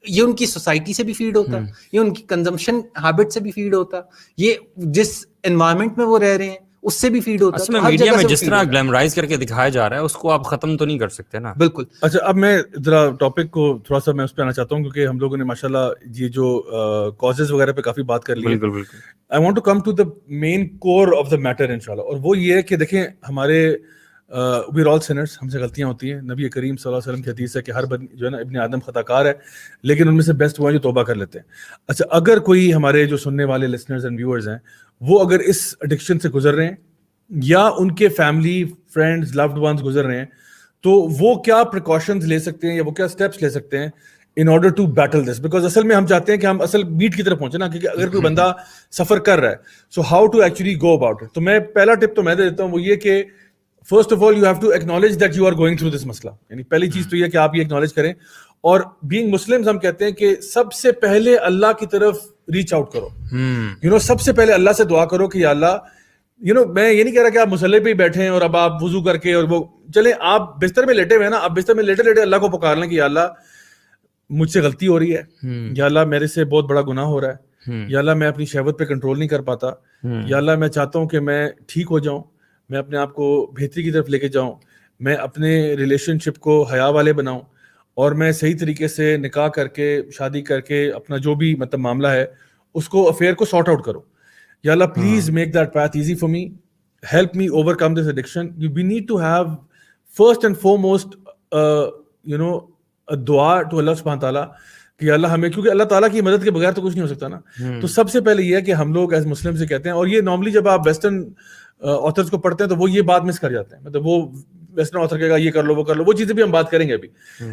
یہ ان کی سوسائٹی سے بھی فیڈ ہوتا، یہ ان کی کنزمپشن ہیبٹ سے بھی فیڈ ہوتا، یہ جس انوائرمنٹ میں وہ رہ رہے ہیں اس سے بھی فیڈ ہوتا. اصل میں میڈیا میں جس طرح گلیمرائز کر کے دکھایا جا رہا ہے اس کو آپ ختم تو نہیں کر سکتے نا. بالکل. اچھا اب میں ذرا ٹاپک کو تھوڑا سا میں اس پہ آنا چاہتا ہوں کیونکہ ہم لوگوں نے ماشاءاللہ یہ جو کازز وغیرہ پہ کافی بات کر لی ہے. بالکل بالکل. I want to come to the main core of the matter انشاءاللہ, اور وہ یہ ہے کہ دیکھیں ہمارے وی آر آل سنرز, ہم سے غلطیاں ہوتی ہیں. نبی کریم صلی اللہ علیہ وسلم کی حدیث ہے کہ ہر جو ہے نا ابن آدم خطا کار ہے, لیکن ان میں سے بیسٹ وہ ہیں جو توبہ کر لیتے ہیں. اچھا اگر کوئی ہمارے جو سننے والے لسنرز اینڈ ویورز ہیں وہ اگر اس ایڈکشن سے گزر رہے ہیں یا ان کے فیملی فرینڈز لوڈ ونز گزر رہے ہیں تو وہ کیا پریکاشنز لے سکتے ہیں یا وہ کیا اسٹیپس لے سکتے ہیں in order to battle this, because اصل میں ہم چاہتے ہیں کہ ہم اصل میٹ کی طرف پہنچے نا, کیونکہ اگر کوئی بندہ سفر کر رہا ہے so how to actually go about it. تو میں پہلا ٹپ تو میں دے دیتا ہوں, وہ یہ کہ first of all you have to acknowledge that you are going through this مسئلہ. یعنی پہلی چیز تو یہ کہ آپ یہ ایکنالج کریں, اور بینگ مسلمز ہم کہتے ہیں کہ سب سے پہلے اللہ کی طرف ریچ آؤٹ کرو. یو نو سب سے پہلے اللہ سے دعا کرو کہ یا اللہ, یو نو میں یہ نہیں کہہ رہا کہ آپ مصلی پہ ہی بیٹھے ہیں اور اب آپ وضو کر کے اور وہ چلیں آپ بستر میں لیٹے ہوئے ہیں نا, آپ بستر میں لیٹے لیٹے اللہ کو پکار لیں کہ یا اللہ مجھ سے غلطی ہو رہی ہے, یا اللہ میرے سے بہت بڑا گناہ ہو رہا ہے, یا اللہ میں اپنی شہوت پہ کنٹرول نہیں کر پاتا, یا اللہ میں چاہتا ہوں کہ میں ٹھیک ہو جاؤں, میں اپنے آپ کو بہتری کی طرف لے کے جاؤں, میں اپنے ریلیشن شپ کو حیا والے بناؤں, اور میں صحیح طریقے سے نکاح کر کے شادی کر کے اپنا جو بھی مطلب معاملہ ہے اس کو افیئر کو سارٹ آؤٹ کروں. یا اللہ please make that path easy for me, help me overcome this addiction. We need to have first and foremost you know دعا ٹو اللہ سبحانہ تعالیٰ کہ اللہ ہمیں, کیونکہ اللہ تعالیٰ کی مدد کے بغیر تو کچھ نہیں ہو سکتا نا. تو سب سے پہلے یہ ہے کہ ہم لوگ ایز مسلم سے کہتے ہیں, اور یہ نارملی جب آپ ویسٹرن آتھرز کو پڑھتے ہیں تو وہ یہ بات مس کر جاتے ہیں, مطلب وہ ویسٹرن آتھر کہے گا یہ کر لو وہ کر لو, وہ چیزیں بھی ہم بات کریں گے ابھی.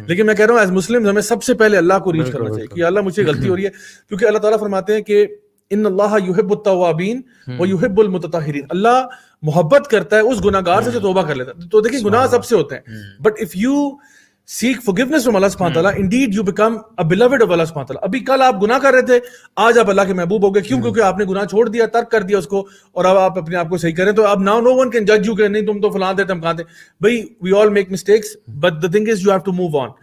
لیکن میں کہہ رہا ہوں ایز مسلم ہمیں سب سے پہلے اللہ کو ریچ کرنا چاہیے کہ اللہ مجھ سے غلطی ہو رہی ہے, کیونکہ اللہ تعالیٰ فرماتے ہیں کہ ان اللہ یحب التوابین ویحب المتطہرین, اللہ محبت کرتا ہے اس گناہگار سے جو توبہ کر لیتا ہے. تو دیکھیں گناہ سب سے ہوتے ہیں, but if you seek forgiveness from Allah subhanahu wa ta'ala, indeed you become a beloved of Allah subhanahu wa ta'ala. ابھی کل آپ گناہ کر رہے تھے, آج آپ اللہ کے محبوب ہو گئے. کیوں؟ کیونکہ آپ نے گناہ چھوڑ دیا, ترک کر دیا اس کو, اور اب آپ اپنے آپ کو صحیح کریں. تو اب now no one can judge you کہ نہیں تم تو فلاں تھے, تم کہاں تھے. بھائی we all make mistakes, but the thing is you have to move on.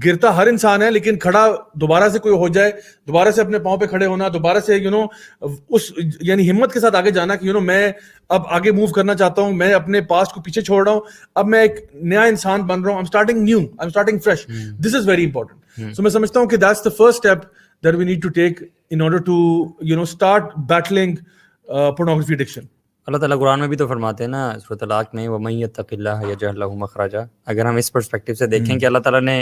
گرتا ہر انسان ہے, لیکن کھڑا دوبارہ سے کوئی ہو جائے, دوبارہ سے اپنے پاؤں پہ کھڑے ہونا, دوبارہ سے یو نو اس یعنی ہمت کے ساتھ آگے جانا کہ یو نو میں اب آگے موو کرنا چاہتا ہوں, میں اپنے پاسٹ کو پیچھے چھوڑ رہا ہوں, اب میں ایک نیا انسان بن رہا ہوں, I'm starting new, I'm starting fresh. This is very important. So میں سمجھتا ہوں کہ that's the first step that we need to take in order to you know start battling pornography addiction. اللہ تعالیٰ قرآن میں بھی تو فرماتے ہیں نا سورۃ طلاق میں, وَمَن يَتَّقِ اللَّهَ يَجْعَل لَهُ مَخْرَجًا. اگر ہم اس پرسپیکٹیو سے دیکھیں کہ اللہ تعالیٰ نے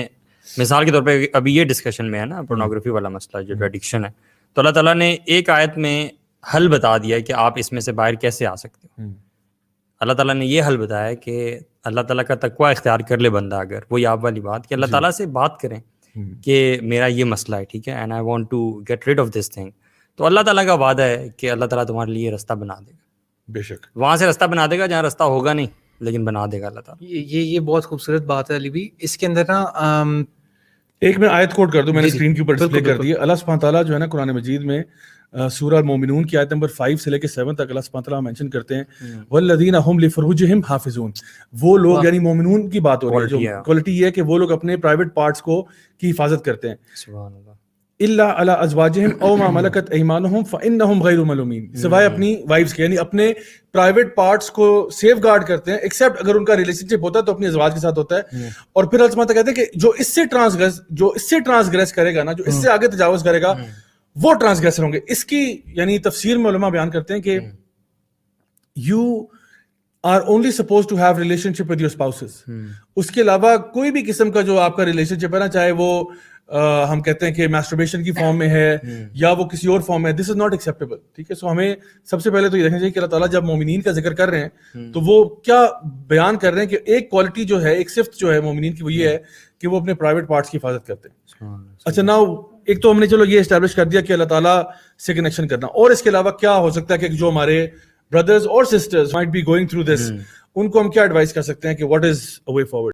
مثال کے طور پہ ابھی یہ ڈسکشن میں ہے نا پورنوگرافی والا مسئلہ جو ایڈکشن ہے, تو اللہ تعالیٰ نے ایک آیت میں حل بتا دیا ہے کہ آپ اس میں سے باہر کیسے آ سکتے ہو. اللہ تعالیٰ نے یہ حل بتایا کہ اللہ تعالیٰ کا تقویٰ اختیار کر لے بندہ, اگر وہی آپ والی بات کہ اللہ تعالیٰ سے بات کریں کہ میرا یہ مسئلہ ہے, ٹھیک ہے, and I want to get rid of this thing, تو اللہ تعالیٰ کا وعدہ ہے کہ اللہ تعالیٰ تمہارے لیے رستہ بنا دے گا. بے شک وہاں سے رستہ بنا دے گا جہاں رستہ ہوگا نہیں, لیکن بنا دے گا اللہ تعالیٰ. یہ بہت خوبصورت بات ہے علی بھی. اس کے اندر نا ایک میں آیت کوٹ کر دوں, میں نے اسکرین کے اوپر ڈسپلے کر دی ہے. اللہ سبحانہ تعالیٰ جو ہے نا قرآن مجید میں سورہ المومنون کی آیت نمبر 5 سے لے کے 7 تک اللہ سبحانہ تعالیٰ مینشن کرتے ہیں والذین هم لفروجہم حافظون. وہ لوگ یعنی مومنون کی بات ہو رہی ہے, جو کوالٹی یہ ہے کہ وہ لوگ اپنے پرائیویٹ پارٹس کو کی حفاظت کرتے ہیں. سبحان اللہ. الا علی ازواجہم او ما ملکت ایمانہم فانہم غیر ملومین, سوائے اپنی وائفز کے, یعنی اپنے پرائیویٹ پارٹس کو سیف گارڈ کرتے ہیں, ایکسیپٹ اگر ان کا ریلیشن شپ ہوتا ہے تو اپنی ازواج کے ساتھ ہوتا ہے. اور پھر اللہ سبحانہ کہتے ہیں کہ جو اس سے ٹرانسگریس کرے گا نا, جو اس سے آگے تجاوز کرے گا, وہ ٹرانسگریسر ہوں گے. اس کی یعنی تفسیر میں علماء بیان کرتے ہیں کہ you are only suppose to have relationship with your spouses. اس کے علاوہ کوئی بھی قسم کا جو آپ کا ریلیشن شپ ہے نا, چاہے وہ ہم کہتے ہیں کہ میسٹربیشن کی فارم میں ہے یا وہ کسی اور فارم میں, دس از ناٹ ایکسیپٹیبل. ٹھیک ہے, سو ہمیں سب سے پہلے تو یہ دیکھنا چاہیے کہ اللہ تعالیٰ جب مومنین کا ذکر کر رہے ہیں تو وہ کیا بیان کر رہے ہیں کہ ایک کوالٹی جو ہے, ایک صفت جو ہے مومنین کی, وہ یہ ہے کہ وہ اپنے پرائیویٹ پارٹس کی حفاظت کرتے ہیں. اچھا ناؤ ایک تو ہم نے چلو یہ اسٹیبلش کر دیا کہ اللہ تعالیٰ سے کنیکشن کرنا, اور اس کے علاوہ کیا ہو سکتا ہے کہ جو ہمارے بردرز اور sisters might be going through this, ان کو ہم کیا ایڈوائز کر سکتے ہیں کہ what is a way forward.